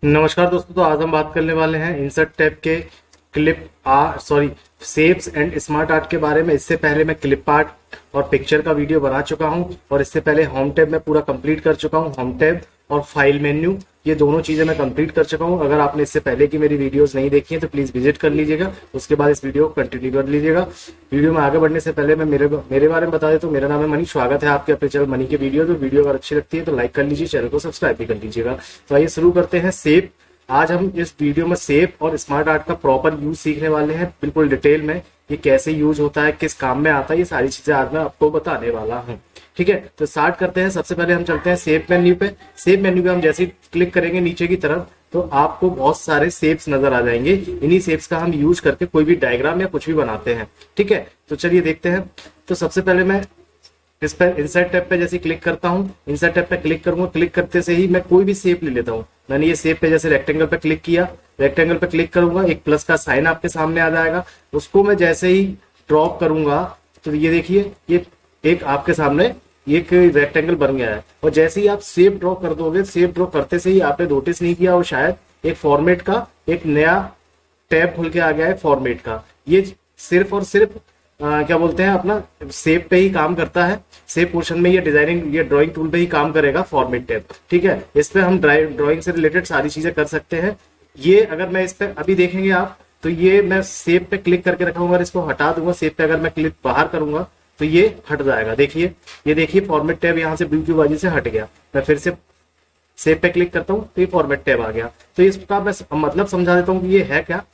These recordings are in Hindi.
नमस्कार दोस्तों। तो आज हम बात करने वाले हैं इंसर्ट टैब के clip art shapes and smart art के बारे में। इससे पहले मैं क्लिप आर्ट और पिक्चर का वीडियो बना चुका हूं और इससे पहले होम टैब में पूरा कंप्लीट कर चुका हूं। होम टैब और फाइल मेन्यू ये दोनों चीजें मैं कंप्लीट कर चुका हूं। अगर आपने इससे पहले की मेरी वीडियोस नहीं देखी हैं तो प्लीज विजिट कर लीजिएगा, उसके बाद इस वीडियो को कंटिन्यू कर लीजिएगा। वीडियो में आगे बढ़ने से पहले मैं मेरे बारे में बता देता हूँ। मेरा नाम है मनी। स्वागत है आपके अपने चैनल मनी के वीडियो। तो वीडियो अगर अच्छी लगती है तो लाइक कर लीजिए, चैनल को सब्सक्राइब भी कर लीजिएगा। तो आइए शुरू करते हैं। शेप, आज हम इस वीडियो में शेप और स्मार्ट आर्ट का प्रॉपर यूज सीखने वाले हैं, बिल्कुल डिटेल में। ये कैसे यूज होता है, किस काम में आता है, ये सारी चीजें आज मैं आपको बताने वाला हूँ। ठीक है, तो स्टार्ट करते हैं। सबसे पहले हम चलते हैं शेप मेन्यू पे। शेप मेन्यू पे हम जैसे ही क्लिक करेंगे नीचे की तरफ तो आपको बहुत सारे शेप्स नजर आ जाएंगे। इन्हीं शेप्स का हम यूज करके कोई भी डायग्राम या कुछ भी बनाते हैं। ठीक है, तो चलिए देखते हैं। तो सबसे पहले मैं इस पर इंसर्ट टैब पे जैसे क्लिक करता हूँ, इंसर्ट टैब पे क्लिक करूंगा। क्लिक करते से ही मैं कोई भी शेप ले लेता हूँ। मैंने ये शेप पे जैसे रेक्टेंगल पे क्लिक किया, रेक्टेंगल पे क्लिक करूंगा, एक प्लस का साइन आपके सामने आ जाएगा। उसको मैं जैसे ही ड्रॉप करूंगा तो ये देखिए, ये एक आपके सामने एक रेक्टेंगल बन गया है। और जैसे ही आप शेप ड्रॉ कर दोगे, शेप ड्रॉ करते से ही आपने नोटिस नहीं किया, और शायद एक फॉर्मेट का एक नया टैब खुल के आ गया है फॉर्मेट का। ये सिर्फ और सिर्फ क्या बोलते हैं, अपना शेप पे ही काम करता है। शेप पोर्शन में ये डिजाइनिंग, ये ड्राइंग टूल पे ही काम करेगा फॉर्मेट टैब। ठीक है, इस पे हम ड्राइंग से रिलेटेड सारी चीजें कर सकते हैं। ये अगर मैं इस पे अभी देखेंगे आप तो ये मैं शेप पे क्लिक करके रखा हूँ, इसको हटा दूंगा। शेप पे अगर मैं क्लिक बाहर करूंगा तो ये हट जाएगा। देखिए, ये देखिए फॉर्मेट टैब यहाँ से ब्लू की वजह से हट गया। मैं फिर से शेप पे क्लिक करता हूँ तो ये फॉर्मेट टैब आ गया। तो इसका मैं मतलब समझा देता हूँ कि ये है क्या।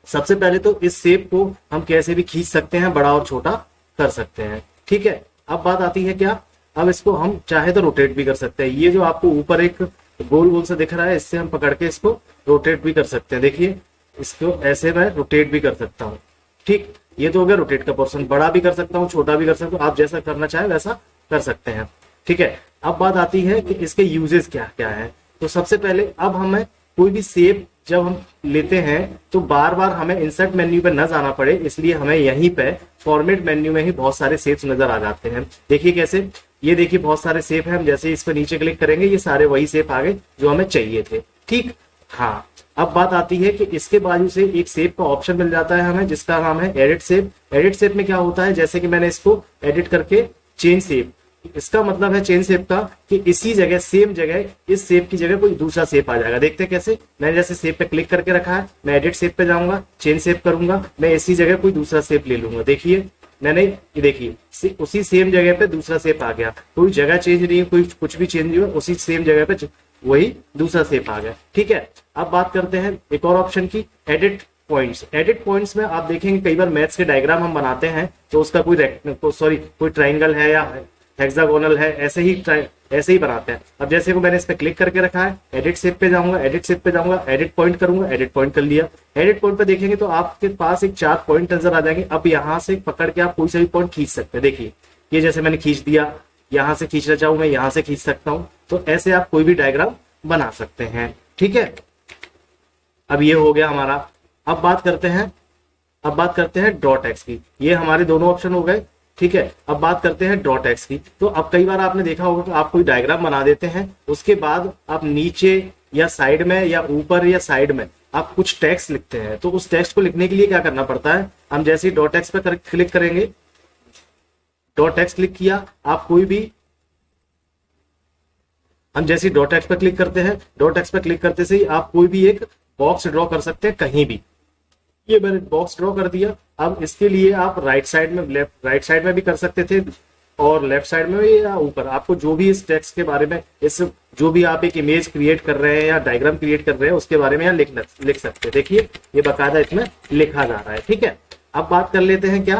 सबसे पहले तो इस शेप को हम कैसे भी खींच सकते हैं, बड़ा और छोटा कर सकते हैं। ठीक है, अब बात आती है क्या, अब इसको हम चाहे तो रोटेट भी कर सकते हैं। ये जो आपको ऊपर एक गोल गोल सा दिख रहा है, इससे हम पकड़ के इसको रोटेट भी कर सकते हैं। देखिए, इसको ऐसे मैं रोटेट भी कर सकता हूँ। ठीक, ये तो हो गया रोटेट का पोर्शन। बड़ा भी कर सकता हूँ, छोटा भी कर सकता हूँ, आप जैसा करना चाहे वैसा कर सकते हैं। ठीक है, अब बात आती है कि इसके यूजेस क्या क्या है। तो सबसे पहले अब हमें कोई भी शेप जब हम लेते हैं तो बार बार हमें इंसर्ट मेन्यू पे न जाना पड़े, इसलिए हमें यहीं पे फॉर्मेट मेन्यू में ही बहुत सारे शेप्स नजर आ जाते हैं। देखिए कैसे, ये देखिए बहुत सारे शेप है। हम जैसे इस पर नीचे क्लिक करेंगे ये सारे वही शेप आ गए जो हमें चाहिए थे। ठीक, हाँ, अब बात आती है कि इसके बाजू से एक शेप का ऑप्शन मिल जाता है हमें, जिसका नाम है एडिट शेप। एडिट शेप में क्या होता है, जैसे कि मैंने इसको एडिट करके चेंज शेप, इसका मतलब है चेंज शेप का कि इसी जगह, सेम जगह, इस शेप की जगह कोई दूसरा शेप आ जाएगा। देखते हैं कैसे। मैंने जैसे शेप पे क्लिक करके रखा है, मैं एडिट शेप पे जाऊंगा, चेंज शेप करूंगा, मैं इसी जगह कोई दूसरा शेप ले लूंगा। देखिए मैंने, ये देखिए उसी सेम जगह पे दूसरा शेप आ गया। कोई जगह चेंज नहीं है, कोई कुछ भी चेंज नहीं हुआ, उसी सेम जगह पे वही दूसरा शेप आ गया। ठीक है, अब बात करते हैं एक और ऑप्शन की, एडिट पॉइंट्स। एडिट पॉइंट्स में आप देखेंगे कई बार मैथ्स के डायग्राम हम बनाते हैं तो उसका कोई ट्राइंगल है या हेक्सागोनल है, ऐसे ही बनाते हैं। अब जैसे को मैंने इस पे क्लिक करके रखा है, एडिट शेप पे जाऊंगा, एडिट शेप पे जाऊंगा, एडिट पॉइंट करूंगा, एडिट पॉइंट कर लिया। एडिट पॉइंट पे देखेंगे तो आपके पास एक 4 पॉइंट नजर आ जाएंगे। अब यहाँ से पकड़ के आप कोई सा भी पॉइंट खींच सकते हैं। देखिए, ये जैसे मैंने खींच दिया, यहाँ से खींचना चाहूं मैं यहाँ से खींच सकता हूँ। तो ऐसे आप कोई भी डायग्राम बना सकते हैं। ठीक है, अब ये हो गया हमारा। अब बात करते हैं ड्रॉ टेक्स्ट की। ये हमारे दोनों ऑप्शन हो गए। ठीक है, अब बात करते हैं ड्रॉ टेक्स्ट की। तो अब कई बार आपने देखा होगा कि आप कोई डायग्राम बना देते हैं, उसके बाद आप नीचे या साइड में या ऊपर या साइड में आप कुछ टेक्स्ट लिखते हैं। तो उस टेक्स्ट को लिखने के लिए क्या करना पड़ता है, हम जैसे ही ड्रॉ टेक्स्ट पे क्लिक करेंगे, ड्रॉ टेक्स्ट क्लिक किया, आप कोई भी, हम जैसे ही ड्रॉ टेक्स्ट पे क्लिक करते हैं, ड्रॉ टेक्स्ट पे क्लिक करते से ही आप कोई भी एक बॉक्स ड्रॉ कर सकते हैं कहीं भी। ये मैंने बॉक्स ड्रॉ कर दिया। अब इसके लिए आप राइट साइड में, राइट साइड में भी कर सकते थे और लेफ्ट साइड में भी, या ऊपर, आपको जो भी इस टेक्स्ट के बारे में, इस जो भी आप एक इमेज क्रिएट कर रहे हैं या डायग्राम क्रिएट कर रहे हैं उसके बारे में यहाँ लिख सकते हैं। देखिए, ये बाकायदा इसमें लिखा जा रहा है। ठीक है, अब बात कर लेते हैं क्या,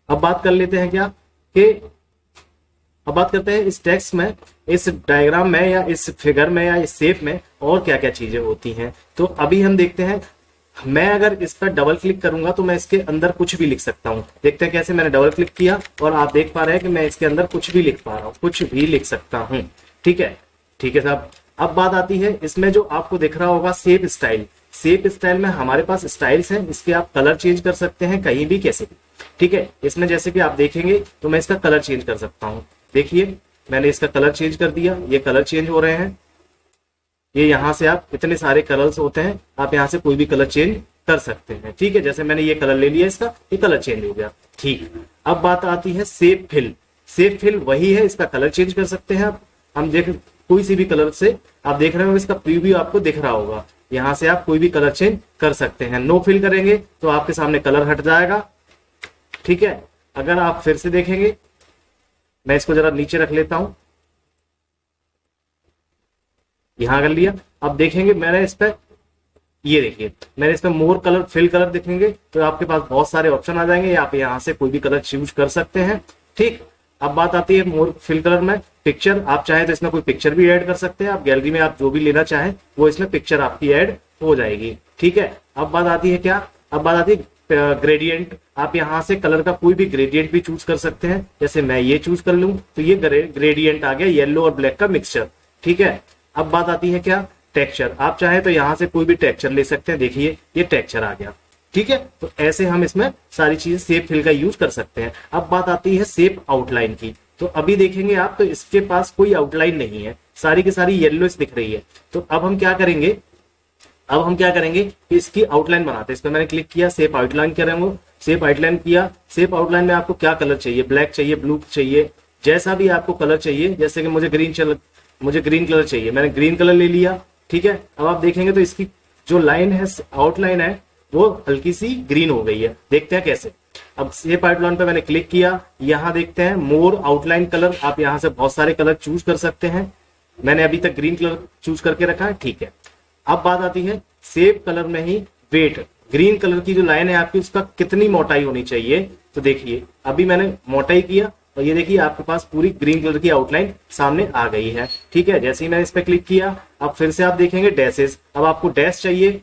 अब बात करते हैं इस टेक्स्ट में, इस डायग्राम में या इस फिगर में या इस शेप में और क्या क्या चीजें होती हैं। तो अभी हम देखते हैं, मैं अगर इस पर डबल क्लिक करूंगा तो मैं इसके अंदर कुछ भी लिख सकता हूं। देखते हैं कैसे। मैंने डबल क्लिक किया और आप देख पा रहे हैं कि मैं इसके अंदर कुछ भी लिख पा रहा हूं, कुछ भी लिख सकता हूं। ठीक है, ठीक है साहब। अब बात आती है इसमें जो आपको दिख रहा होगा शेप स्टाइल। शेप स्टाइल में हमारे पास स्टाइल्स हैं, इसके आप कलर चेंज कर सकते हैं कहीं भी, कैसे भी। ठीक है, इसमें जैसे कि आप देखेंगे तो मैं इसका कलर चेंज कर सकता हूं। देखिए, मैंने इसका कलर चेंज कर दिया, ये कलर चेंज हो रहे हैं। ये यहाँ से आप इतने सारे कलर्स होते हैं, आप यहाँ से कोई भी कलर चेंज कर सकते हैं। ठीक है, जैसे मैंने ये कलर ले लिया, इसका ये कलर चेंज हो गया। ठीक, अब बात आती है सेव फिल। सेव फिल वही है, इसका कलर चेंज कर सकते हैं आप। हम देख कोई सी भी कलर से आप देख रहे हो, इसका प्रीव्यू आपको दिख रहा होगा, यहाँ से आप कोई भी कलर चेंज कर सकते हैं। नो फिल करेंगे तो आपके सामने कलर हट जाएगा। ठीक है, अगर आप फिर से देखेंगे, मैं इसको जरा नीचे रख लेता हूं, यहां कर लिया। अब देखेंगे मैंने इस पर, ये देखिए मैंने इसमें मोर कलर फिल कलर देखेंगे तो आपके पास बहुत सारे ऑप्शन आ जाएंगे, आप यहाँ से कोई भी कलर चूज कर सकते हैं। ठीक, अब बात आती है मोर फिल कलर में पिक्चर। आप चाहे तो इसमें कोई पिक्चर भी ऐड कर सकते हैं, आप गैलरी में आप जो भी लेना चाहें वो इसमें पिक्चर आपकी ऐड हो जाएगी। ठीक है, अब बात आती है क्या, अब बात आती है ग्रेडियंट। आप यहाँ से कलर का कोई भी ग्रेडियंट भी चूज कर सकते हैं, जैसे मैं ये चूज कर लूं तो ये ग्रेडियंट आ गया येलो और ब्लैक का मिक्सचर। ठीक है, अब बात आती है क्या, टेक्सचर। आप चाहे तो यहाँ से कोई भी टेक्सचर ले सकते हैं, देखिए ये टेक्सचर आ गया। ठीक है, तो ऐसे हम इसमें सारी चीजें शेप फिल का यूज कर सकते हैं। अब बात आती है शेप आउटलाइन की। तो अभी देखेंगे आप तो इसके पास कोई आउटलाइन नहीं है, सारी की सारी येलो दिख रही है। तो अब हम क्या करेंगे, अब हम क्या करेंगे कि इसकी आउटलाइन बनाते हैं। इस पर मैंने क्लिक किया, शेप आउटलाइन करेंगे, शेप आउटलाइन किया। शेप आउटलाइन में आपको क्या कलर चाहिए, ब्लैक चाहिए, ब्लू चाहिए, जैसा भी आपको कलर चाहिए। जैसे कि मुझे ग्रीन कलर चाहिए, मैंने ग्रीन कलर ले लिया। ठीक है, अब आप देखेंगे तो इसकी जो लाइन है, आउटलाइन है, वो हल्की सी ग्रीन हो गई है। देखते हैं कैसे। अब शेप आउटलाइन पे मैंने क्लिक किया, यहां देखते हैं मोर आउटलाइन कलर। आप यहां से बहुत सारे कलर चूज कर सकते हैं, मैंने अभी तक ग्रीन कलर चूज करके रखा है। ठीक है, अब बात आती है शेप कलर में ही वेट। ग्रीन कलर की जो लाइन है आपकी, उसका कितनी मोटाई होनी चाहिए। तो देखिए अभी मैंने मोटाई किया और ये देखिए आपके पास पूरी ग्रीन कलर की आउटलाइन सामने आ गई है। ठीक है, जैसे ही मैंने इस पर क्लिक किया, अब फिर से आप देखेंगे डैशेस। अब आपको डैश चाहिए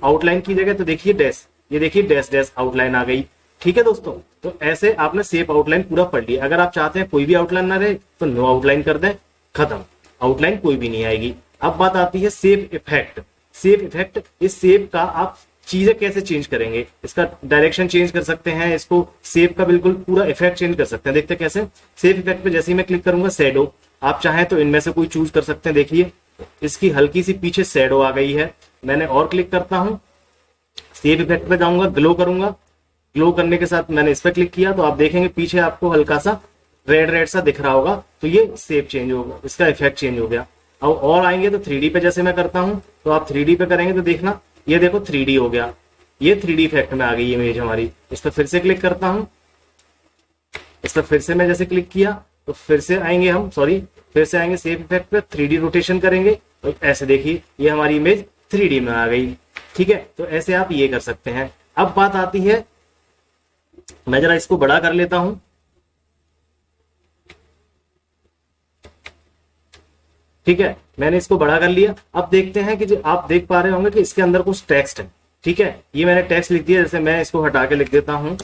आउटलाइन की जगह, तो देखिए डैश, ये देखिए डैश डैश आउटलाइन आ गई। ठीक है दोस्तों, तो ऐसे आपने शेप आउटलाइन पूरा पढ़ लिया। अगर आप चाहते हैं कोई भी आउटलाइन ना रहे तो नो आउटलाइन कर दें, खत्म, आउटलाइन कोई भी नहीं आएगी। अब बात आती है शेप इफेक्ट। शेप इफेक्ट, इस शेप का आप चीजें कैसे चेंज करेंगे, इसका डायरेक्शन चेंज कर सकते हैं, इसको शेप का बिल्कुल पूरा इफेक्ट चेंज कर सकते हैं। देखते हैं कैसे। शेप इफेक्ट पे जैसे ही मैं क्लिक करूंगा, शैडो, आप चाहें तो इनमें से कोई चूज कर सकते हैं। देखिए इसकी हल्की सी पीछे शैडो आ गई है। मैंने और क्लिक करता हूं, शेप इफेक्ट पे जाऊंगा, ग्लो करूंगा, ग्लो करने के साथ मैंने इस पर क्लिक किया तो आप देखेंगे पीछे आपको हल्का सा रेड रेड सा दिख रहा होगा, तो ये शेप चेंज होगा, इसका इफेक्ट चेंज हो गया। अब और आएंगे तो 3D पे जैसे मैं करता हूं, तो आप 3D पे करेंगे तो देखना ये देखो 3D हो गया, ये 3D इफेक्ट में आ गई इमेज हमारी। इस पर फिर से क्लिक करता हूं, इस पर फिर से मैं जैसे क्लिक किया तो फिर से आएंगे हम, सॉरी फिर से आएंगे शेप इफेक्ट पे, 3D रोटेशन करेंगे तो ऐसे देखिए ये हमारी इमेज 3D में आ गई। ठीक है, तो ऐसे आप ये कर सकते हैं। अब बात आती है, मैं जरा इसको बड़ा कर लेता हूं। ठीक है, मैंने इसको बड़ा कर लिया। अब देखते हैं कि जो आप देख पा रहे होंगे कि इसके अंदर कुछ टेक्स्ट है। ठीक है, ये मैंने टेक्स्ट लिख दिया, जैसे मैं इसको हटा के लिख देता हूं,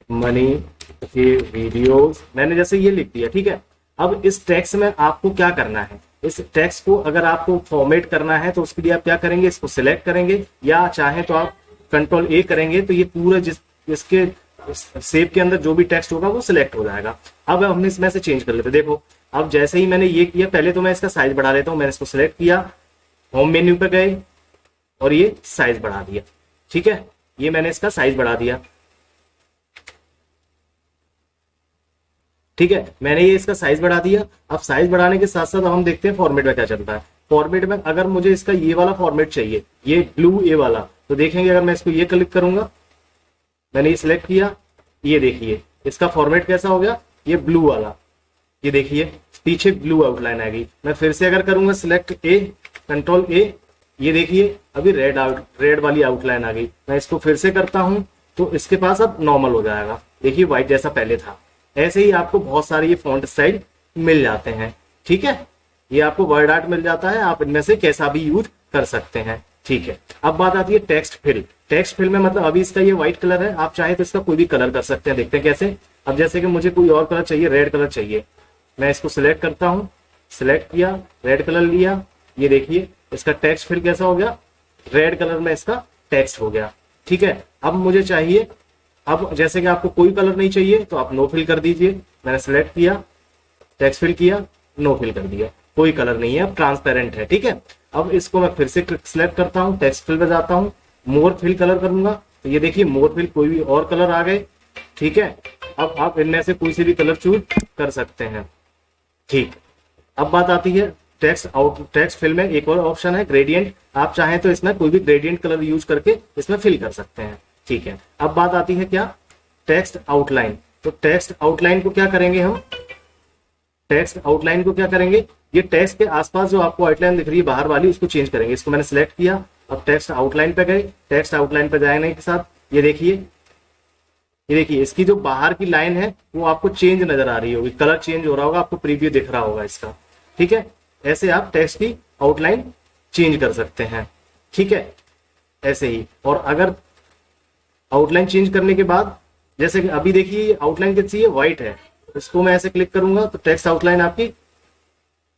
मनी के वीडियोस, मैंने जैसे ये लिख दिया। ठीक है, अब इस टेक्स्ट में आपको क्या करना है, इस टेक्स्ट को अगर आपको फॉर्मेट करना है तो उसके लिए आप क्या करेंगे, इसको सिलेक्ट करेंगे या चाहे तो आप कंट्रोल ए करेंगे, तो ये पूरा इसके शेप के अंदर जो भी टेक्स्ट होगा वो सिलेक्ट हो जाएगा। अब हम इसमें से चेंज कर लेते हैं। देखो अब जैसे ही मैंने ये किया, पहले तो मैं इसका साइज बढ़ा लेता हूं। मैंने इसको सिलेक्ट किया, होम मेन्यू पे गए और ये साइज बढ़ा दिया। ठीक है, ये मैंने इसका साइज बढ़ा दिया। ठीक है, मैंने ये इसका साइज बढ़ा दिया। अब साइज बढ़ाने के साथ साथ हम देखते हैं फॉर्मेट में क्या चलता है। फॉर्मेट में अगर मुझे इसका ये वाला फॉर्मेट चाहिए, ये ब्लू ए वाला, तो देखेंगे अगर मैं इसको ये क्लिक करूंगा, मैंने ये सिलेक्ट किया, ये देखिए इसका फॉर्मेट कैसा हो गया, ये ब्लू वाला, ये देखिए पीछे ब्लू आउटलाइन आ गई। मैं फिर से अगर करूंगा सिलेक्ट ए, कंट्रोल ए, ये देखिए अभी रेड वाली आउटलाइन आ गई। मैं इसको फिर से करता हूं तो इसके पास अब नॉर्मल हो जाएगा, देखिए व्हाइट जैसा पहले था। ऐसे ही आपको बहुत सारे ये फॉन्ट स्टाइल मिल जाते हैं। ठीक है, ये आपको वर्ड आर्ट मिल जाता है, आप इनमें से कैसा भी यूज कर सकते हैं। ठीक है, अब बात आती है टेक्स्ट फिल। टेक्स्ट फिल में मतलब अभी इसका ये व्हाइट कलर है, आप चाहे तो इसका कोई भी कलर कर सकते हैं। देखते हैं कैसे। अब जैसे कि मुझे कोई और कलर चाहिए, रेड कलर चाहिए, मैं इसको सिलेक्ट करता हूं, सिलेक्ट किया, रेड कलर लिया, ये देखिए इसका टेक्स्ट फिल कैसा हो गया, रेड कलर में इसका टेक्स्ट हो गया। ठीक है, अब मुझे चाहिए, अब जैसे कि आपको कोई कलर नहीं चाहिए तो आप नो फिल कर दीजिए। मैंने सिलेक्ट किया, टेक्स्ट फिल किया, नो फिल कर दिया, कोई कलर नहीं है, अब ट्रांसपेरेंट है। ठीक है, अब इसको मैं फिर से सिलेक्ट करता हूँ, टेक्स्ट फिल पे जाता हूँ, मोर फिल कलर करूंगा, तो ये देखिए मोर फिल कोई भी और कलर आ गए। ठीक है, अब आप इनमें से कोई से भी कलर चूज कर सकते हैं। ठीक, अब बात आती है टेक्स्ट फिल में एक और ऑप्शन है ग्रेडियंट, आप चाहें तो इसमें कोई भी ग्रेडियंट कलर यूज करके इसमें फिल कर सकते हैं। ठीक है, अब बात आती है क्या, टेक्स्ट आउटलाइन। तो टेक्स्ट आउटलाइन को क्या करेंगे हम, टेक्स्ट आउटलाइन को क्या करेंगे, ये टेक्स्ट के आसपास जो आपको आउटलाइन दिख रही है बाहर वाली, उसको चेंज करेंगे। इसको मैंने सिलेक्ट किया, अब टेक्स्ट आउटलाइन पे गए, टेक्स्ट आउटलाइन पे जाने के साथ ये देखिए इसकी जो बाहर की लाइन है वो आपको चेंज नजर आ रही होगी, कलर चेंज हो रहा होगा, आपको प्रीव्यू दिख रहा होगा इसका। ठीक है, ऐसे आप टेक्स्ट की आउटलाइन चेंज कर सकते हैं। ठीक है, ऐसे ही। और अगर आउटलाइन चेंज करने के बाद, जैसे कि अभी देखिए आउटलाइन कैसी है, व्हाइट है, इसको मैं ऐसे क्लिक करूंगा तो टेक्स्ट आउटलाइन आपकी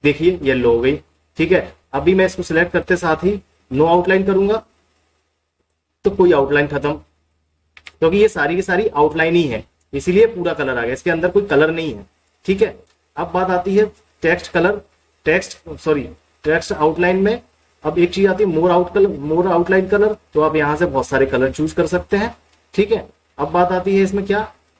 देखिए येलो हो गई। ठीक है, अभी मैं इसको सिलेक्ट करते साथ ही नो आउटलाइन करूंगा तो कोई आउटलाइन खत्म, क्योंकि ये सारी की सारी आउटलाइन ही है, इसीलिए पूरा कलर आ गया, इसके अंदर कोई कलर नहीं है। ठीक है, अब बात आती है टेक्स्ट आउटलाइन में अब एक चीज आती है मोर आउटलाइन कलर, तो आप यहां से बहुत सारे कलर चूज कर सकते हैं। ठीक है, अब बात आती है इसमें क्या,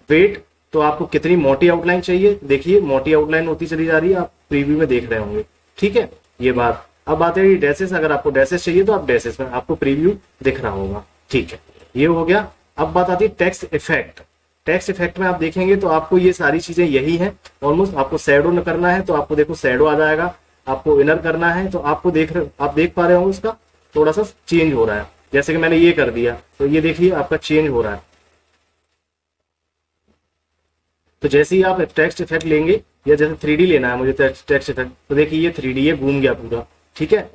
वेट, तो आपको कितनी मोटी आउटलाइन चाहिए, देखिए मोटी आउटलाइन होती चली जा रही है, आप प्रीव्यू में देख रहे होंगे। ठीक है, ये बात। अब बात है डैसेस, अगर आपको डैसेस चाहिए तो आप डैसेस में आपको प्रीव्यू दिख रहा होगा। ठीक है, ये हो गया। अब बात आती है टेक्स्ट इफेक्ट। टेक्स्ट इफेक्ट में आप देखेंगे तो आपको ये सारी चीजें यही है ऑलमोस्ट। आपको शैडो न करना है तो आपको देखो शैडो आ जाएगा, आपको इनर करना है तो आपको आप देख पा रहे हो उसका थोड़ा सा चेंज हो रहा है, जैसे कि मैंने ये कर दिया तो ये देखिए आपका चेंज हो रहा है। तो जैसे ही आप टेक्स्ट इफेक्ट लेंगे, या जैसे 3D लेना है मुझे टेक्स्ट इफेक्ट, तो देखिए ये 3D ये घूम गया पूरा। ठीक है,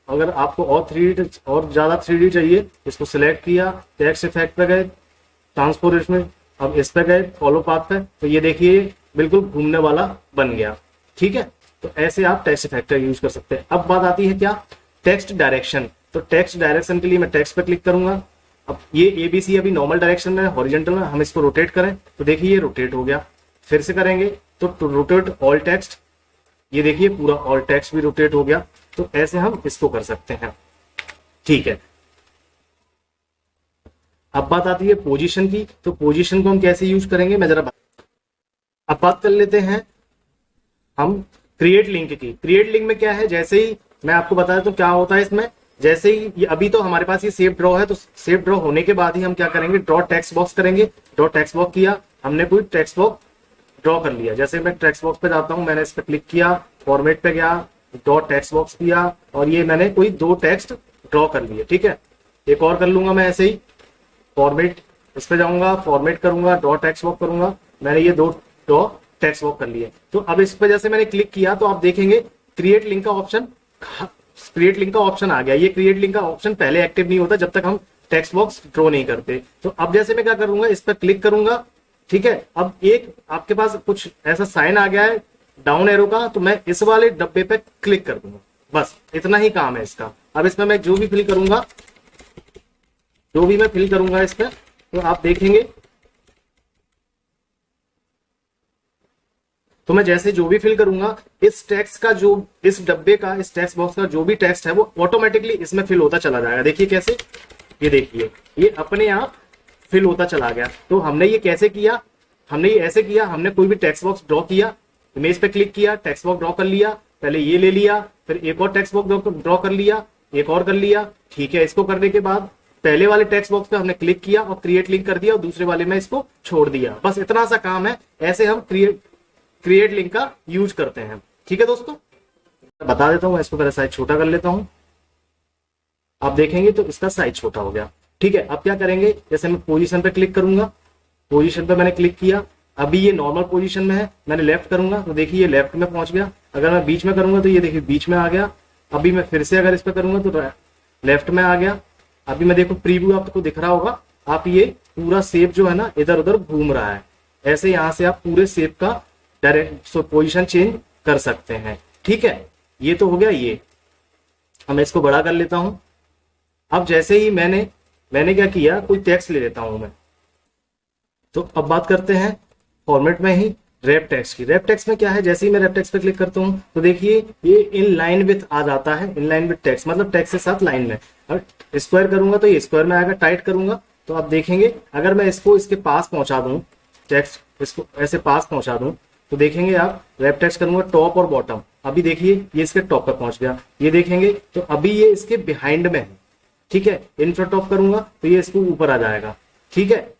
अगर आपको और 3D और ज्यादा 3D चाहिए, इसको सिलेक्ट किया, टेक्स्ट इफेक्ट पे गए, ट्रांसपोर्ट में, अब इस पे गए फॉलो पाथ पे, तो ये देखिए बिल्कुल घूमने वाला बन गया। ठीक है, तो ऐसे आप टेक्स्ट इफेक्ट का यूज कर सकते हैं। अब बात आती है क्या, टेक्स्ट डायरेक्शन। तो टेक्स्ट डायरेक्शन के लिए मैं टेक्स्ट पे क्लिक करूंगा, अब ये ABC अभी नॉर्मल डायरेक्शन में, हॉरिजॉन्टल में, हम इसको रोटेट करें तो देखिए ये रोटेट हो गया। फिर से करेंगे तो रोटेट ऑल टेक्स्ट, ये देखिए पूरा ऑल टेक्स्ट भी रोटेट हो गया। तो ऐसे हम इसको कर सकते हैं। ठीक है, अब बात आती है पोजीशन की, तो पोजीशन को हम कैसे यूज करेंगे मैं जरा अब बात कर लेते हैं हम क्रिएट लिंक की। क्रिएट लिंक में क्या है, जैसे ही मैं आपको बताया तो क्या होता है इसमें, जैसे ही ये अभी तो हमारे पास ये सेव ड्रॉ है, तो सेव ड्रॉ होने के बाद ही हम क्या करेंगे, ड्रॉ टेक्स्ट बॉक्स करेंगे। ड्रॉ टेक्स्ट बॉक्स किया, हमने कोई टेक्स्ट बॉक्स ड्रॉ कर लिया। जैसे मैं टेक्स्ट बॉक्स पे जाता हूं, मैंने इस पर क्लिक किया, फॉर्मेट पे गया, ड्रॉ टेक्स्ट बॉक्स किया, और ये मैंने कोई 2 टेक्स्ट ड्रॉ कर लिए। ठीक है, एक और कर लूंगा मैं ऐसे ही, फॉर्मेट इस पे जाऊंगा, फॉर्मेट करूंगा, ड्रॉ टेक्स्ट बॉक्स करूंगा, मैंने ये 2 ड्रॉ टेक्स्ट बॉक्स कर लिए। तो अब इस पे जैसे मैंने क्लिक किया तो आप देखेंगे क्रिएट लिंक का ऑप्शन आ गया। ये क्रिएट लिंक का ऑप्शन पहले एक्टिव नहीं होता जब तक हम टेक्स्ट बॉक्स ड्रॉ नहीं करते। तो अब जैसे मैं क्या करूंगा, इस पर क्लिक करूंगा। ठीक है, अब एक आपके पास कुछ ऐसा साइन आ गया है डाउन एरो का, तो मैं इस वाले डब्बे पे क्लिक कर दूंगा, बस इतना ही काम है इसका। अब इसमें मैं जो भी फिल करूंगा इस पे, तो आप देखेंगे, तो मैं जैसे जो भी फिल करूंगा, इस टेक्स्ट का जो इस डब्बे का, इस टेक्स्ट बॉक्स का जो भी टेक्स्ट है वो ऑटोमेटिकली इसमें फिल होता चला जाएगा। देखिए कैसे, ये देखिए ये अपने आप फिल होता चला गया। तो हमने ये कैसे किया, हमने ये ऐसे किया, हमने कोई भी टेक्स्ट बॉक्स ड्रॉ किया, इमेज पे क्लिक किया, टेक्स्ट बॉक्स ड्रॉ कर लिया, पहले ये ले लिया, फिर एक और टेक्स्ट बॉक्स ड्रॉ कर लिया, एक और कर लिया। ठीक है, इसको करने के बाद पहले वाले टेक्स्ट बॉक्स पे हमने क्लिक किया और क्रिएट लिंक कर दिया, और दूसरे वाले में इसको छोड़ दिया। बस इतना सा काम है, ऐसे हम क्रिएट लिंक का यूज करते हैं। ठीक है दोस्तों, बता देता हूं, इसको पहले साइज छोटा कर लेता हूं। आप देखेंगे तो इसका साइज छोटा हो गया। ठीक है, अब क्या करेंगे, जैसे मैं पोजीशन पे क्लिक करूंगा, पोजीशन पे मैंने क्लिक किया, अभी ये नॉर्मल पोजीशन में है, मैंने लेफ्ट करूंगा तो देखिए ये लेफ्ट में पहुंच गया। अगर मैं बीच में करूंगा तो ये देखिए बीच में आ गया। अभी मैं फिर से अगर इस पे करूंगा तो लेफ्ट में आ गया। अभी मैं देखो प्रीव्यू आपको दिख रहा होगा, आप ये पूरा शेप जो है ना इधर उधर घूम रहा है। ऐसे यहां से आप पूरे शेप का डायरेक्ट पोजीशन चेंज कर सकते हैं। ठीक है, ये तो हो गया ये। अब मैं इसको बड़ा कर लेता हूं। अब जैसे ही मैंने क्या किया, कोई टेक्स्ट ले लेता हूं मैं। तो अब बात करते हैं फॉर्मेट में ही, रैप टेक्स्ट की। रैप टेक्स्ट में क्या है, जैसे ही मैं रैप टेक्स्ट पे क्लिक करता हूँ तो देखिए ये इन लाइन विथ आ जाता है, इन लाइन विथ टेक्स्ट मतलब टेक्स्ट के साथ लाइन में। और स्क्वायर करूंगा तो ये स्क्वायर में आएगा, टाइट करूंगा तो आप देखेंगे अगर मैं इसको इसके पास पहुंचा दूं, टेक्स्ट इसको ऐसे पास पहुंचा दूं तो देखेंगे आप रैप टेक्स्ट करूंगा टॉप और बॉटम, अभी देखिए ये इसके टॉप पर पहुंच गया, ये देखेंगे तो अभी ये इसके बिहाइंड में है, ठीक है। इन फ्रंट ऑफ करूंगा तो ये इसको ऊपर आ जाएगा, ठीक है।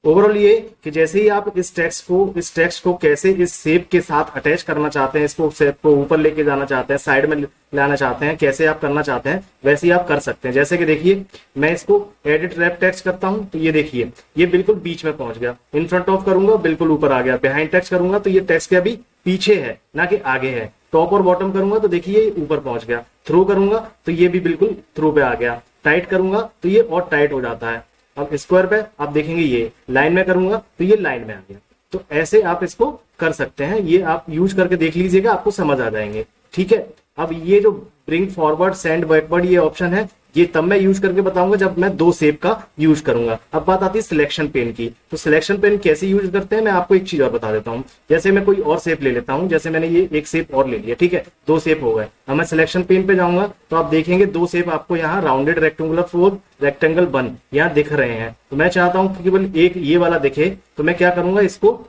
ओवरऑल ये कि जैसे ही आप इस टेक्स्ट को कैसे इस शेप के साथ अटैच करना चाहते हैं, इसको शेप को ऊपर लेके जाना चाहते हैं, साइड में लाना चाहते हैं, कैसे आप करना चाहते हैं वैसे ही आप कर सकते हैं। जैसे कि देखिए मैं इसको एडिट रैप टेक्स्ट करता हूं तो ये देखिए ये बिल्कुल बीच में पहुंच गया, इन फ्रंट ऑफ करूंगा बिल्कुल ऊपर आ गया, बिहाइंड टेक्स्ट करूंगा तो ये टेक्स्ट के अभी पीछे है ना कि आगे है, टॉप और बॉटम करूंगा तो देखिए ऊपर पहुंच गया, थ्रू करूंगा तो ये भी बिल्कुल थ्रू पे आ गया, टाइट करूंगा तो ये और टाइट हो जाता है। अब स्क्वायर पे आप देखेंगे ये लाइन में करूंगा तो ये लाइन में आ गया। तो ऐसे आप इसको कर सकते हैं, ये आप यूज करके देख लीजिएगा, आपको समझ आ जाएंगे, ठीक है। अब ये जो ब्रिंग फॉरवर्ड सेंड बैकवर्ड ये ऑप्शन है, ये तब मैं यूज करके बताऊंगा जब मैं दो शेप का यूज करूंगा। अब बात आती है सिलेक्शन पेन की, तो सिलेक्शन पेन कैसे यूज करते हैं मैं आपको एक चीज और बता देता हूँ। जैसे मैं कोई और शेप ले लेता हूँ, जैसे मैंने ये एक शेप और ले लिया, ठीक है, दो शेप हो गए। अब मैं सिलेक्शन पेन पे जाऊंगा तो आप देखेंगे दो शेप आपको यहाँ राउंडेड रेक्टेंगुलर 4 रेक्टेंगल 1 यहाँ दिख रहे हैं। तो मैं चाहता हूँ कि केवल एक ये वाला दिखे, तो मैं क्या करूंगा इसको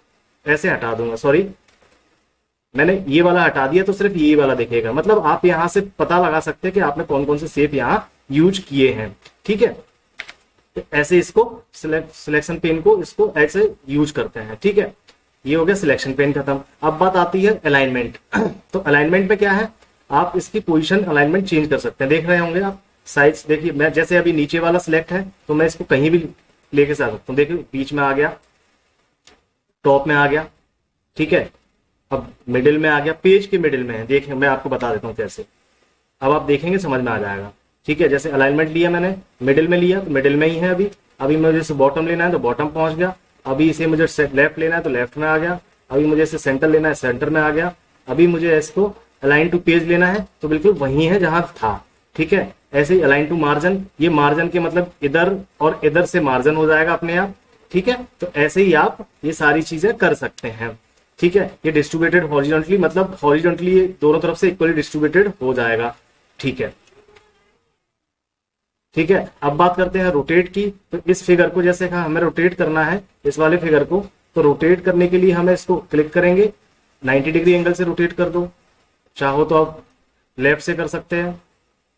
ऐसे हटा दूंगा, सॉरी मैंने ये वाला हटा दिया तो सिर्फ ये वाला दिखेगा। मतलब आप यहां से पता लगा सकते हैं कि आपने कौन कौन से शेप यहाँ यूज किए हैं, ठीक है। तो ऐसे इसको सिलेक्शन पेन को इसको ऐसे यूज करते हैं, ठीक है। ये हो गया सिलेक्शन पेन खत्म। अब बात आती है अलाइनमेंट। तो अलाइनमेंट में क्या है, आप इसकी पोजीशन अलाइनमेंट चेंज कर सकते हैं, देख रहे होंगे आप साइज। देखिए मैं जैसे अभी नीचे वाला सिलेक्ट है तो मैं इसको कहीं भी लेके जा सकता हूँ, देखिए बीच में आ गया, टॉप में आ गया, ठीक है। अब मिडिल में आ गया, पेज के मिडिल में है, देखिए मैं आपको बता देता हूँ कैसे। अब आप देखेंगे समझ में आ जाएगा, ठीक है। जैसे अलाइनमेंट लिया मैंने, मिडिल में लिया तो मिडिल में ही है अभी। अभी मुझे इसे बॉटम लेना है तो बॉटम पहुंच गया। अभी इसे मुझे लेफ्ट लेना है तो लेफ्ट में आ गया। अभी मुझे इसे सेंटर लेना है, सेंटर में आ गया। अभी मुझे इसको अलाइन टू पेज लेना है तो बिल्कुल वही है जहां था, ठीक है। ऐसे ही अलाइन टू मार्जिन, ये मार्जिन के मतलब इधर और इधर से मार्जिन हो जाएगा अपने आप, ठीक है। तो ऐसे ही आप ये सारी चीजें कर सकते हैं, ठीक है। ये डिस्ट्रीब्यूटेड हॉरिजॉन्टली, मतलब हॉरिजॉन्टली ये दोनों तरफ से इक्वली डिस्ट्रीब्यूटेड हो जाएगा, ठीक है, ठीक है। अब बात करते हैं रोटेट की। तो इस फिगर को जैसे कहा हमें रोटेट करना है, इस वाले फिगर को, तो रोटेट करने के लिए हमें इसको क्लिक करेंगे, 90 डिग्री एंगल से रोटेट कर दो। चाहो तो आप लेफ्ट से कर सकते हैं,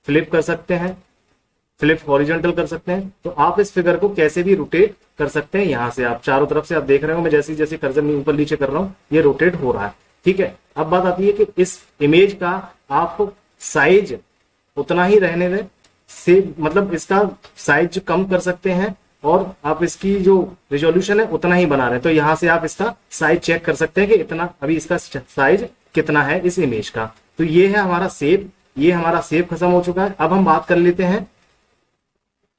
फ्लिप कर सकते हैं, फ्लिप हॉरिजॉन्टल कर सकते हैं। तो आप इस फिगर को कैसे भी रोटेट कर सकते हैं। यहां से आप चारों तरफ से आप देख रहे हो, मैं जैसे जैसे कर्सर में ऊपर नीचे कर रहा हूं ये रोटेट हो रहा है, ठीक है। अब बात आती है कि इस इमेज का आप साइज उतना ही रहने दें, से मतलब इसका साइज कम कर सकते हैं और आप इसकी जो रिजोल्यूशन है उतना ही बना रहे हैं। तो यहां से आप इसका साइज चेक कर सकते हैं कि इतना अभी इसका साइज कितना है इस इमेज का। तो ये है हमारा शेप, ये हमारा शेप खत्म हो चुका है। अब हम बात कर लेते हैं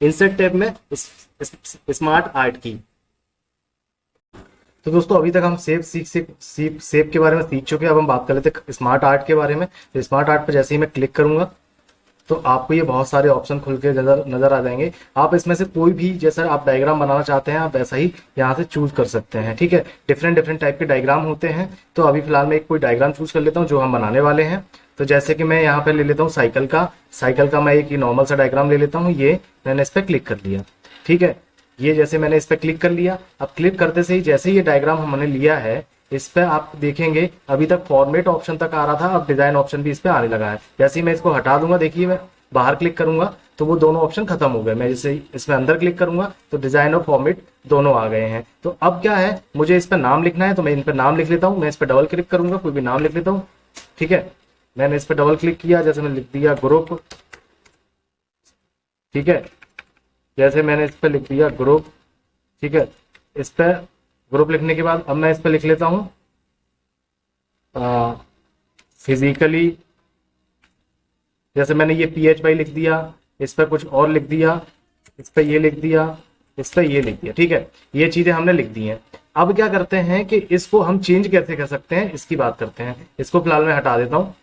इंसर्ट टैब में स्मार्ट आर्ट की। तो दोस्तों अभी तक हम शेप के बारे में सीख चुके हैं। अब हम बात कर लेते हैं स्मार्ट आर्ट के बारे में। तो स्मार्ट आर्ट पर जैसे ही मैं क्लिक करूंगा तो आपको ये बहुत सारे ऑप्शन खुल के नजर आ जाएंगे। आप इसमें से कोई भी जैसा आप डायग्राम बनाना चाहते हैं आप वैसा ही यहाँ से चूज कर सकते हैं, ठीक है। डिफरेंट टाइप के डायग्राम होते हैं। तो अभी फिलहाल मैं एक कोई डायग्राम चूज कर लेता हूँ जो हम बनाने वाले हैं। तो जैसे कि मैं यहाँ पे ले लेता हूँ साइकिल का मैं एक नॉर्मल सा डायग्राम ले लेता हूँ। ये मैंने इस पर क्लिक कर लिया, ठीक है। ये जैसे मैंने इस पर क्लिक कर लिया, अब क्लिक करते से ही जैसे ये डायग्राम हमने लिया है इस पे आप देखेंगे अभी तक फॉर्मेट ऑप्शन तक आ रहा था, अब डिजाइन ऑप्शन भी इस पे आने लगा है। जैसे ही मैं इसको हटा दूंगा, देखिए मैं बाहर क्लिक करूंगा तो वो दोनों ऑप्शन खत्म हो गए। मैं जैसे इसमें अंदर क्लिक करूंगा तो डिजाइन और फॉर्मेट दोनों आ गए हैं। तो अब क्या है, मुझे इस पर नाम लिखना है तो मैं इन पर नाम लिख लेता हूँ। मैं इस पर डबल क्लिक करूंगा, कोई भी नाम लिख लेता हूँ, ठीक है। मैंने इस पर डबल क्लिक किया, जैसे मैंने लिख दिया ग्रुप, ठीक है। जैसे मैंने इस पर लिख दिया ग्रुप, ठीक है। इस पर ग्रुप लिखने के बाद अब मैं इस पर लिख लेता हूँ फिजिकली। जैसे मैंने ये PHY लिख दिया, इस पर कुछ और लिख दिया, इस पर ये लिख दिया, इस पर ये लिख दिया, ठीक है। ये चीजें हमने लिख दी हैं। अब क्या करते हैं कि इसको हम चेंज कैसे कर सकते हैं इसकी बात करते हैं। इसको फिलहाल मैं हटा देता हूँ,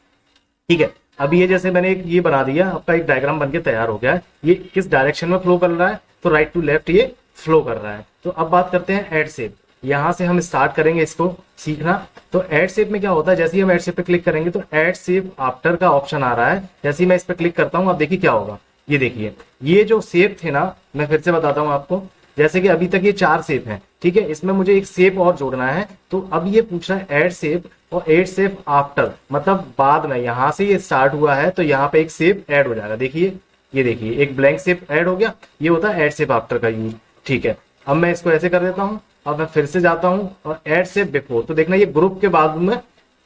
ठीक है। अब ये जैसे मैंने ये बना दिया, आपका एक डायग्राम बनके तैयार हो गया है। ये किस डायरेक्शन में फ्लो कर रहा है, तो राइट टू लेफ्ट ये फ्लो कर रहा है। तो अब बात करते हैं ऐड शेप। यहाँ से हम स्टार्ट करेंगे इसको सीखना। तो ऐड शेप में क्या होता है, जैसे ही हम ऐड शेप पे क्लिक करेंगे तो ऐड शेप आफ्टर का ऑप्शन आ रहा है। जैसे ही मैं इस पे क्लिक करता हूँ, आप देखिए क्या होगा। ये देखिए, ये जो शेप थे ना, मैं फिर से बताता हूँ आपको, जैसे कि अभी तक ये 4 शेप हैं, ठीक है, इसमें मुझे एक शेप और जोड़ना है। तो अब ये पूछ रहा है ऐड शेप, और ऐड शेप आफ्टर मतलब बाद में, यहां से ये स्टार्ट हुआ है तो यहाँ पे एक शेप ऐड हो जाएगा। देखिए, ये देखिए एक ब्लैंक शेप ऐड हो गया, ये होता है ऐड शेप आफ्टर का यूज। ठीक है, अब मैं इसको ऐसे कर देता हूँ। अब मैं फिर से जाता हूँ और ऐड शेप बिफोर, तो देखना ये ग्रुप के बाद में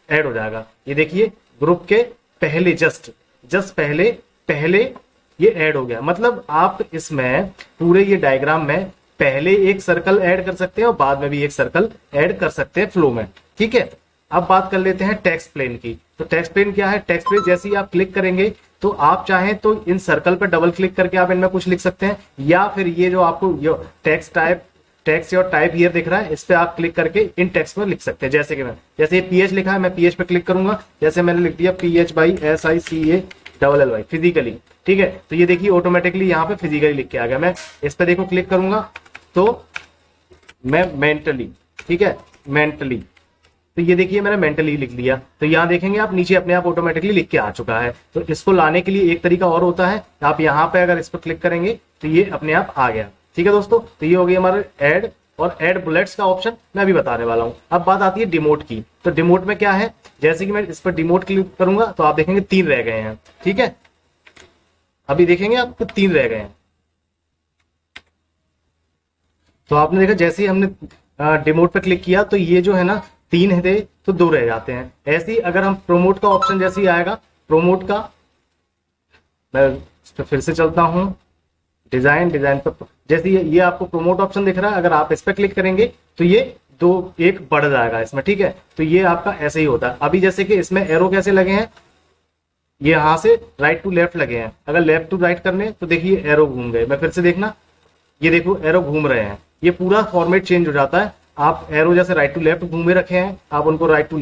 ऐड हो जाएगा। ये देखिए ग्रुप के पहले जस्ट पहले पहले ये ऐड हो गया। मतलब आप इसमें पूरे ये डायग्राम में पहले एक सर्कल ऐड कर सकते हैं और बाद में भी एक सर्कल ऐड कर सकते हैं फ्लो में। ठीक है, अब बात कर लेते हैं टेक्स्ट प्लेन की। तो टेक्स्ट प्लेन क्या है, टेक्स्ट प्लेन जैसे ही आप क्लिक करेंगे तो आप चाहें तो इन सर्कल पर डबल क्लिक करके आप इनमें कुछ लिख सकते हैं, या फिर ये जो आपको टेक्स्ट और टाइप हियर दिख रहा है, इस पे आप क्लिक करके इन टेक्स्ट में लिख सकते हैं। जैसे कि जैसे पीएच लिखा है, मैं पीएच पे क्लिक करूंगा, जैसे मैंने लिख दिया PHYSICALLY फिजिकली। ठीक है, तो ये देखिए ऑटोमेटिकली यहाँ पे फिजिकली लिख के आ गया। मैं इस पे देखो क्लिक करूंगा तो मैं मेंटली, ठीक है मेंटली, तो ये देखिए मैंने मेंटली लिख लिया। तो यहाँ देखेंगे आप नीचे अपने आप ऑटोमेटिकली लिख के आ चुका है। तो इसको लाने के लिए एक तरीका और होता है, आप यहाँ पे अगर इस पर क्लिक करेंगे तो ये अपने आप आ गया। ठीक है दोस्तों, तो ये हो गया हमारा ऐड और ऐड बुलेट्स का ऑप्शन मैं अभी बताने वाला हूँ। अब बात आती है डिमोट की। तो डिमोट में क्या है, जैसे कि मैं इस पर डिमोट क्लिक करूंगा तो आप देखेंगे 3 रह गए हैं। ठीक है, अभी देखेंगे आपको 3 रह गए हैं। तो आपने देखा जैसे ही हमने डिमोट पे क्लिक किया तो ये जो है ना 3 थे तो 2 रह जाते हैं। ऐसे ही अगर हम प्रोमोट का ऑप्शन जैसे ही आएगा, प्रोमोट का मैं इस पे फिर से चलता हूं, डिजाइन पर जैसे ये आपको प्रोमोट ऑप्शन दिख रहा है, अगर आप इस पे क्लिक करेंगे तो ये 1 बढ़ जाएगा इसमें। ठीक है, तो ये आपका ऐसे ही होता है। अभी जैसे कि इसमें एरो कैसे लगे हैं, ये यहां से राइट टू लेफ्ट लगे हैं, अगर लेफ्ट टू राइट करने तो देखिए एरो घूम गए। मैं फिर से देखना, ये देखो एरो घूम रहे हैं, ये पूरा फॉर्मेट चेंज हो जाता है। आप एरो जैसे राइट टू लेफ्ट घूमे रखे हैं, आप उनको राइट टू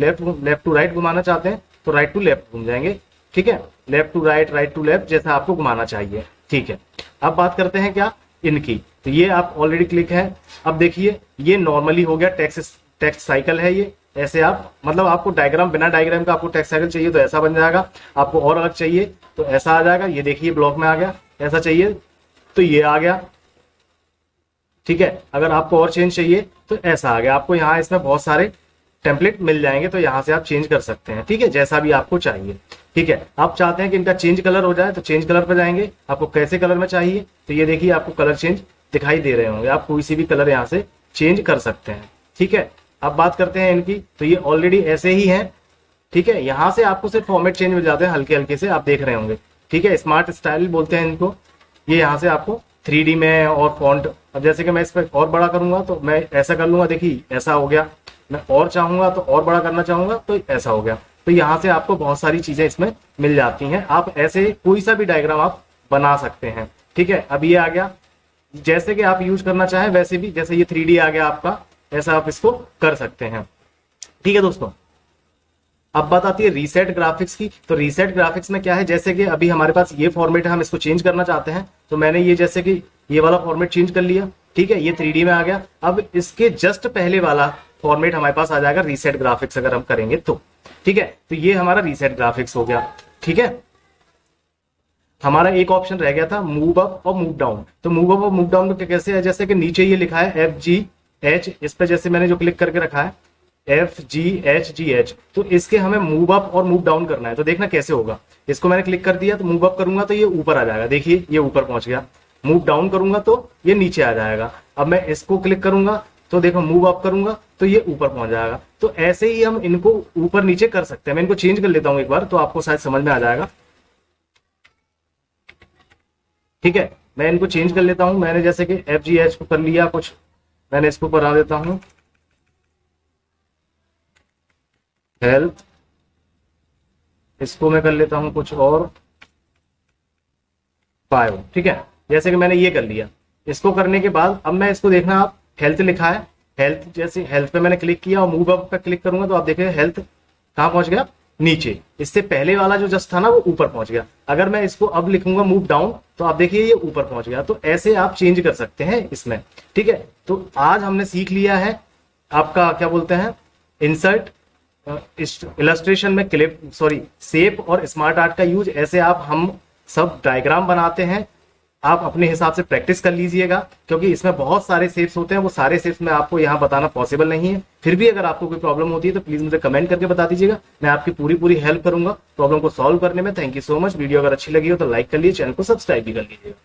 राइट घुमाना चाहते हैं तो राइट टू लेफ्ट घूम जाएंगे। ठीक है, लेफ्ट टू राइट जैसा आपको घुमाना चाहिए। ठीक है, अब बात करते हैं क्या इनकी। तो ये आप ऑलरेडी क्लिक है। अब देखिए ये नॉर्मली हो गया टेक्स्ट साइकिल है ये। ऐसे आप मतलब आपको डायग्राम, बिना डायग्राम का आपको टेक्स्ट साइकिल चाहिए तो ऐसा बन जाएगा, आपको और अलग चाहिए तो ऐसा आ जाएगा। ये देखिए ब्लॉक में आ गया, ऐसा चाहिए तो ये आ गया। ठीक है, अगर आपको और चेंज चाहिए तो ऐसा आ गया। आपको यहाँ इसमें बहुत सारे टेम्पलेट मिल जाएंगे, तो यहाँ से आप चेंज कर सकते हैं। ठीक है, जैसा भी आपको चाहिए। ठीक है, आप चाहते हैं कि इनका चेंज कलर हो जाए तो चेंज कलर पर जाएंगे। आपको कैसे कलर में चाहिए तो ये देखिए आपको कलर चेंज दिखाई दे रहे होंगे, आप कोई सी भी कलर यहाँ से चेंज कर सकते हैं। ठीक है, अब बात करते हैं इनकी। तो ये ऑलरेडी ऐसे ही है। ठीक है, यहाँ से आपको सिर्फ फॉर्मेट चेंज मिल जाते हैं हल्के हल्के से, आप देख रहे होंगे। ठीक है, स्मार्ट स्टाइल बोलते हैं इनको। ये यहाँ से आपको 3D में और फॉन्ट, अब जैसे कि मैं इस पर और बड़ा करूंगा तो मैं ऐसा कर लूंगा, देखिए ऐसा हो गया। मैं और चाहूंगा तो और बड़ा करना चाहूंगा तो ऐसा हो गया। तो यहाँ से आपको बहुत सारी चीजें इसमें मिल जाती हैं। आप ऐसे कोई सा भी डायग्राम आप बना सकते हैं। ठीक है, अब ये आ गया, जैसे कि आप यूज करना चाहें वैसे भी, जैसे ये 3D आ गया आपका, ऐसा आप इसको कर सकते हैं। ठीक है दोस्तों, अब बात आती है रीसेट ग्राफिक्स की। तो रीसेट ग्राफिक्स में क्या है, जैसे कि अभी हमारे पास ये फॉर्मेट है, हम इसको चेंज करना चाहते हैं तो मैंने ये जैसे कि ये वाला फॉर्मेट चेंज कर लिया। ठीक है, ये 3D में आ गया। अब इसके जस्ट पहले वाला फॉर्मेट हमारे पास आ जाएगा रीसेट ग्राफिक्स अगर हम करेंगे तो। ठीक है, तो ये हमारा रीसेट ग्राफिक्स हो गया। ठीक है, हमारा एक ऑप्शन रह गया था मूव अप और मूव डाउन। तो मूव अप और मूव डाउन तो कैसे है, जैसे कि नीचे ये लिखा है FGH, इस पे जैसे मैंने जो क्लिक करके रखा है FGH, तो इसके हमें मूव अप और मूव डाउन करना है। तो देखना कैसे होगा, इसको मैंने क्लिक कर दिया तो मूव अप करूंगा तो ये ऊपर आ जाएगा, देखिए ये ऊपर पहुंच गया। मूव डाउन करूंगा तो ये नीचे आ जाएगा। अब मैं इसको क्लिक करूंगा तो देखो मूव अप करूंगा तो ये ऊपर पहुंच जाएगा। तो ऐसे ही हम इनको ऊपर नीचे कर सकते हैं। मैं इनको चेंज कर लेता हूं एक बार तो आपको शायद समझ में आ जाएगा। ठीक है, मैं इनको चेंज कर लेता हूं। मैंने जैसे कि FGH को कर लिया कुछ, मैंने इसको बना देता हूं हेल्थ, इसको मैं कर लेता हूं कुछ और 5। ठीक है, जैसे कि मैंने ये कर लिया। इसको करने के बाद अब मैं इसको देखना, आप हेल्थ लिखा है, हेल्थ जैसे हेल्थ पे मैंने क्लिक किया और मूव अप पे क्लिक करूंगा तो आप देखें हेल्थ कहां पहुंच गया, नीचे। इससे पहले वाला जो जस्ट था ना वो ऊपर पहुंच गया। अगर मैं इसको अब लिखूंगा मूव डाउन तो आप देखिए ये ऊपर पहुंच गया। तो ऐसे आप चेंज कर सकते हैं इसमें। ठीक है, तो आज हमने सीख लिया है आपका क्या बोलते हैं, इंसर्ट इलस्ट्रेशन में क्लिप सॉरी शेप और स्मार्ट आर्ट का यूज, ऐसे आप हम सब डायग्राम बनाते हैं। आप अपने हिसाब से प्रैक्टिस कर लीजिएगा, क्योंकि इसमें बहुत सारे शेप्स होते हैं, वो सारे शेप्स में आपको यहाँ बताना पॉसिबल नहीं है। फिर भी अगर आपको कोई प्रॉब्लम होती है तो प्लीज मुझे कमेंट करके बता दीजिएगा, मैं आपकी पूरी हेल्प करूंगा प्रॉब्लम को सॉल्व करने में। Thank you so much. Video अगर अच्छी लगी हो तो लाइक कर लीजिए, चैनल को सब्सक्राइब भी कर लीजिएगा।